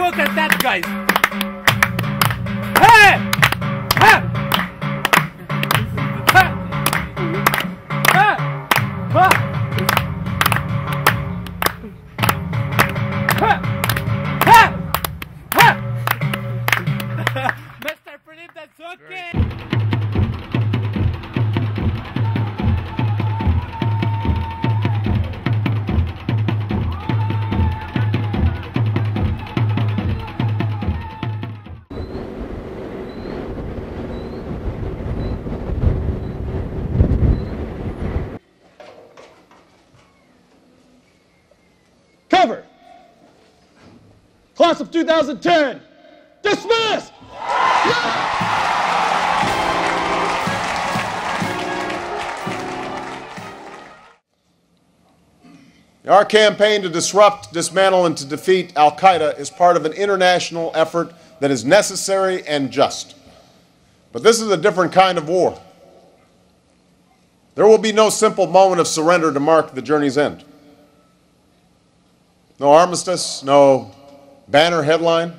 Look at that, guys. Hey! Ha! Ha! Ha! Ha! Ha! Ha! Ha! Mr. Philip, that's okay. Cover! Class of 2010, dismissed! Our campaign to disrupt, dismantle, and to defeat Al-Qaeda is part of an international effort that is necessary and just. But this is a different kind of war. There will be no simple moment of surrender to mark the journey's end. No armistice, no banner headline.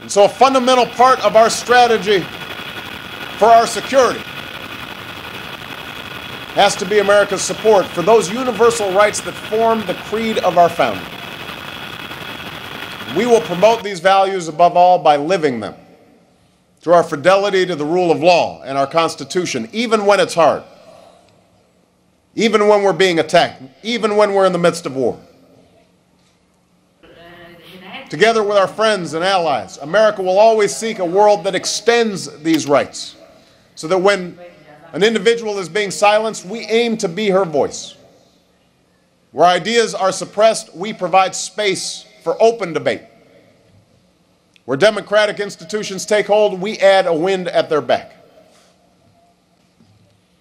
And so a fundamental part of our strategy for our security has to be America's support for those universal rights that form the creed of our founding. We will promote these values above all by living them through our fidelity to the rule of law and our Constitution, even when it's hard, even when we're being attacked, even when we're in the midst of war. Together with our friends and allies, America will always seek a world that extends these rights so that when an individual is being silenced, we aim to be her voice. Where ideas are suppressed, we provide space for open debate. Where democratic institutions take hold, we add a wind at their back.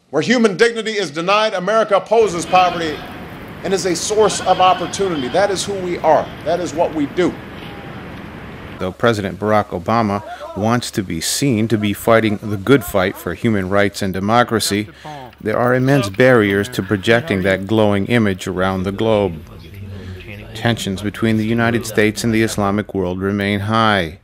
Where human dignity is denied, America opposes poverty and is a source of opportunity. That is who we are. That is what we do. Though President Barack Obama wants to be seen to be fighting the good fight for human rights and democracy, there are immense barriers to projecting that glowing image around the globe. Tensions between the United States and the Islamic world remain high.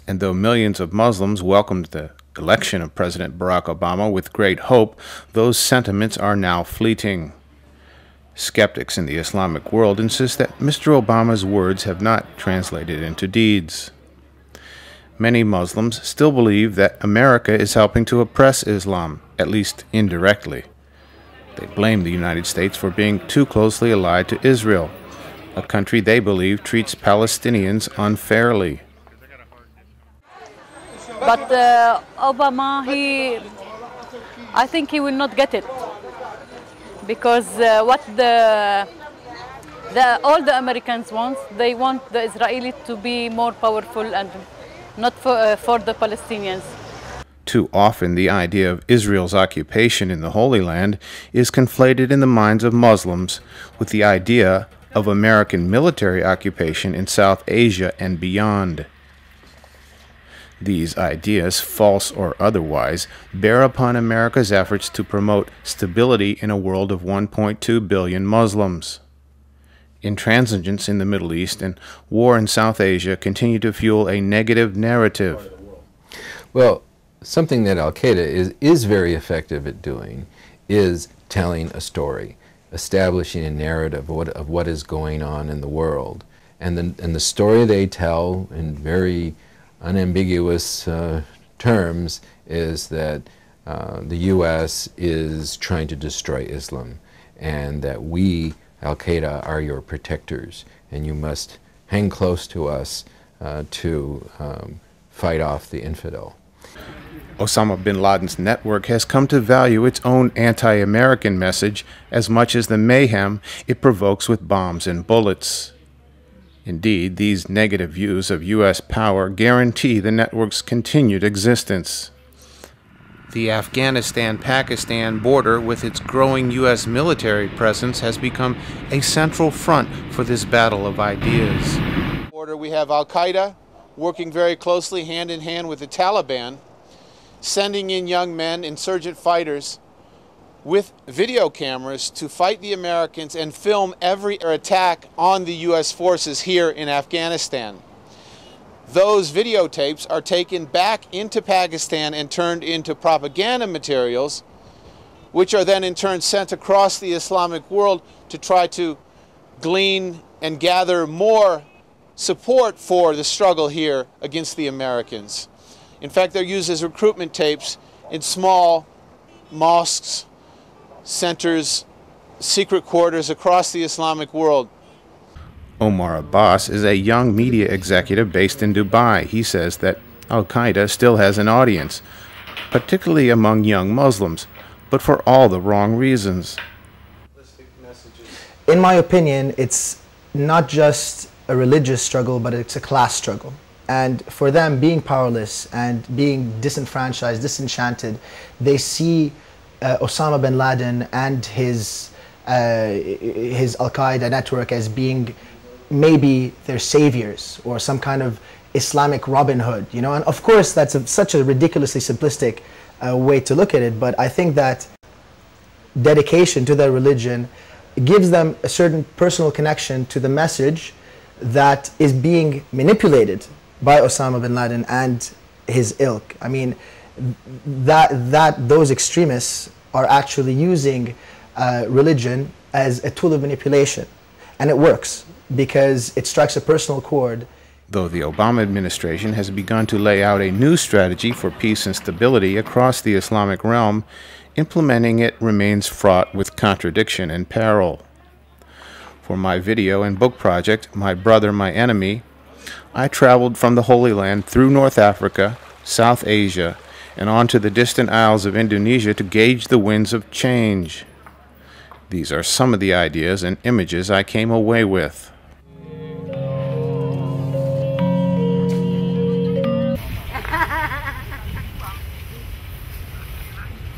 And though millions of Muslims welcomed the election of President Barack Obama with great hope, those sentiments are now fleeting. Skeptics in the Islamic world insist that Mr. Obama's words have not translated into deeds. Many Muslims still believe that America is helping to oppress Islam, at least indirectly. They blame the United States for being too closely allied to Israel, a country they believe treats Palestinians unfairly. But Obama, I think he will not get it. Because what all the Americans want, they want the Israelis to be more powerful and not for the Palestinians. Too often the idea of Israel's occupation in the Holy Land is conflated in the minds of Muslims with the idea of American military occupation in South Asia and beyond. These ideas, false or otherwise, bear upon America's efforts to promote stability in a world of 1.2 billion Muslims. Intransigence in the Middle East and war in South Asia continue to fuel a negative narrative. Well, something that Al-Qaeda is very effective at doing is telling a story, establishing a narrative of what is going on in the world. And the story they tell in very unambiguous terms is that the U.S. is trying to destroy Islam and that we, Al-Qaeda, are your protectors and you must hang close to us to fight off the infidel. Osama bin Laden's network has come to value its own anti-American message as much as the mayhem it provokes with bombs and bullets. Indeed, these negative views of U.S. power guarantee the network's continued existence. The Afghanistan-Pakistan border, with its growing U.S. military presence, has become a central front for this battle of ideas. We have Al-Qaeda working very closely hand in hand with the Taliban, sending in young men, insurgent fighters, with video cameras to fight the Americans and film every attack on the U.S. forces here in Afghanistan. Those videotapes are taken back into Pakistan and turned into propaganda materials, which are then in turn sent across the Islamic world to try to glean and gather more support for the struggle here against the Americans. In fact, they're used as recruitment tapes in small mosques, centers, secret quarters across the Islamic world. Omar Abbas is a young media executive based in Dubai. He says that Al-Qaeda still has an audience, particularly among young Muslims, but for all the wrong reasons. In my opinion, it's not just a religious struggle, but it's a class struggle. And for them, being powerless and being disenfranchised, disenchanted, they see Osama bin Laden and his Al-Qaeda network as being maybe their saviors or some kind of Islamic Robin Hood, you know. And of course, that's such a ridiculously simplistic way to look at it. But I think that dedication to their religion gives them a certain personal connection to the message that is being manipulated by Osama bin Laden and his ilk. I mean, those extremists are actually using religion as a tool of manipulation. And it works because it strikes a personal chord. Though the Obama administration has begun to lay out a new strategy for peace and stability across the Islamic realm, implementing it remains fraught with contradiction and peril. For my video and book project, My Brother, My Enemy, I traveled from the Holy Land through North Africa, South Asia, and on to the distant isles of Indonesia to gauge the winds of change. These are some of the ideas and images I came away with.